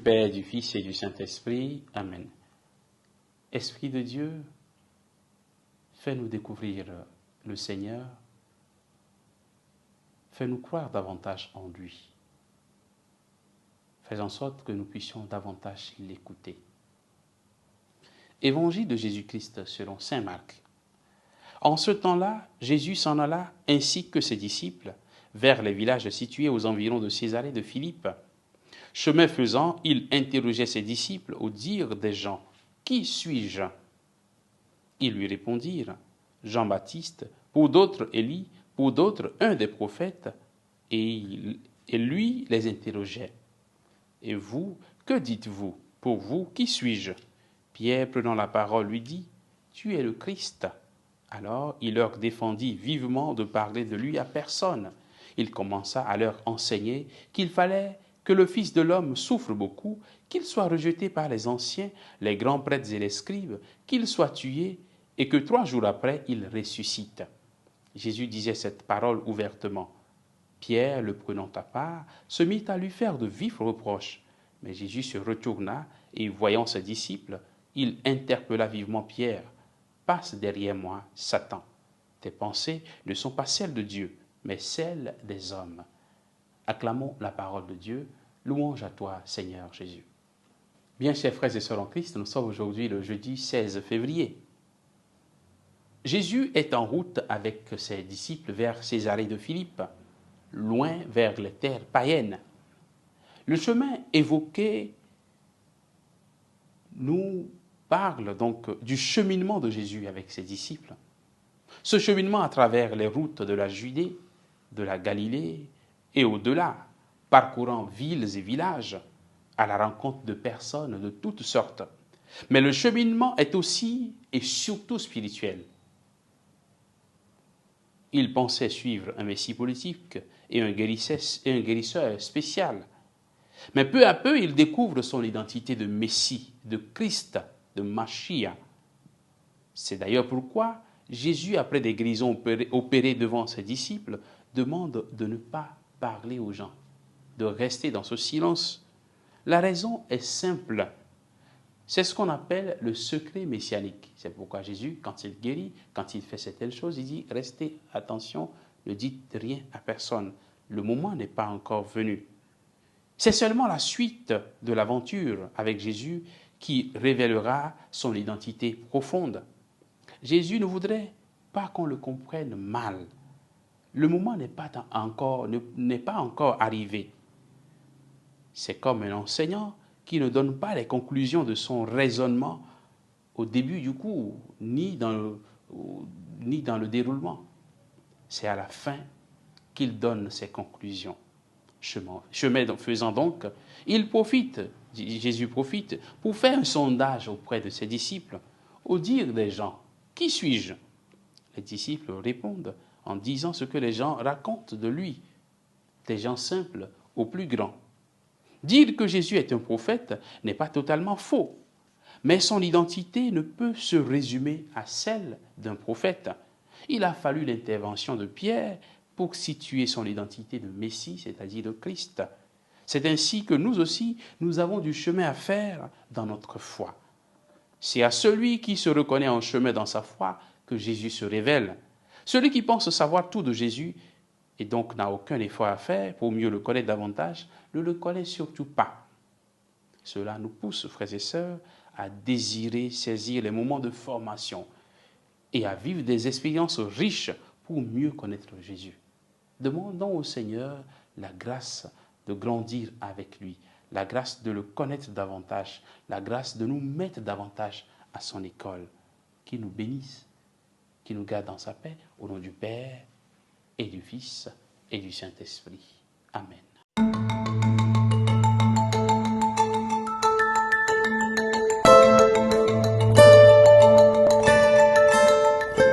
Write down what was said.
Père, du Fils et du Saint-Esprit. Amen. Esprit de Dieu, fais-nous découvrir le Seigneur, fais-nous croire davantage en lui. Fais en sorte que nous puissions davantage l'écouter. Évangile de Jésus-Christ selon saint Marc. En ce temps-là, Jésus s'en alla, ainsi que ses disciples, vers les villages situés aux environs de Césarée de Philippe. Chemin faisant, il interrogeait ses disciples au dire des gens. « Qui suis-je » Ils lui répondirent, « Jean-Baptiste, pour d'autres Élie, pour d'autres un des prophètes. » Et lui les interrogeait. « Et vous, que dites-vous? Pour vous, qui suis-je » Pierre, prenant la parole, lui dit, « Tu es le Christ. » Alors il leur défendit vivement de parler de lui à personne. Il commença à leur enseigner qu'il fallait que le Fils de l'homme souffre beaucoup, qu'il soit rejeté par les anciens, les grands prêtres et les scribes, qu'il soit tué, et que 3 jours après, il ressuscite. Jésus disait cette parole ouvertement. Pierre, le prenant à part, se mit à lui faire de vifs reproches. Mais Jésus se retourna, et voyant ses disciples, il interpella vivement Pierre. « Passe derrière moi, Satan. Tes pensées ne sont pas celles de Dieu, mais celles des hommes. » Acclamons la parole de Dieu. Louange à toi, Seigneur Jésus. Bien, chers frères et sœurs en Christ, nous sommes aujourd'hui le jeudi 16 février. Jésus est en route avec ses disciples vers Césarée de Philippe, loin vers les terres païennes. Le chemin évoqué nous parle donc du cheminement de Jésus avec ses disciples. Ce cheminement à travers les routes de la Judée, de la Galilée et au-delà, parcourant villes et villages à la rencontre de personnes de toutes sortes. Mais le cheminement est aussi et surtout spirituel. Il pensait suivre un messie politique et un guérisseur spécial. Mais peu à peu, il découvre son identité de messie, de Christ, de Machia. C'est d'ailleurs pourquoi Jésus, après des guérisons opérées devant ses disciples, demande de ne pas parler aux gens, de rester dans ce silence. La raison est simple. C'est ce qu'on appelle le secret messianique. C'est pourquoi Jésus, quand il guérit, quand il fait cette telle chose, il dit « Restez, attention, ne dites rien à personne. Le moment n'est pas encore venu. » C'est seulement la suite de l'aventure avec Jésus qui révélera son identité profonde. Jésus ne voudrait pas qu'on le comprenne mal. Le moment n'est pas encore arrivé. C'est comme un enseignant qui ne donne pas les conclusions de son raisonnement au début du cours, ni dans le déroulement. C'est à la fin qu'il donne ses conclusions. Chemin faisant donc, Jésus profite pour faire un sondage auprès de ses disciples, au dire des gens, « Qui suis-je » Les disciples répondent en disant ce que les gens racontent de lui, des gens simples aux plus grands. Dire que Jésus est un prophète n'est pas totalement faux, mais son identité ne peut se résumer à celle d'un prophète. Il a fallu l'intervention de Pierre pour situer son identité de Messie, c'est-à-dire de Christ. C'est ainsi que nous aussi, nous avons du chemin à faire dans notre foi. C'est à celui qui se reconnaît en chemin dans sa foi que Jésus se révèle. Celui qui pense savoir tout de Jésus et donc n'a aucun effort à faire pour mieux le connaître davantage, ne le connaît surtout pas. Cela nous pousse, frères et sœurs, à désirer saisir les moments de formation et à vivre des expériences riches pour mieux connaître Jésus. Demandons au Seigneur la grâce de grandir avec lui, la grâce de le connaître davantage, la grâce de nous mettre davantage à son école. Qu'il nous bénisse, qu'il nous garde dans sa paix, au nom du Père et du Fils et du Saint-Esprit. Amen.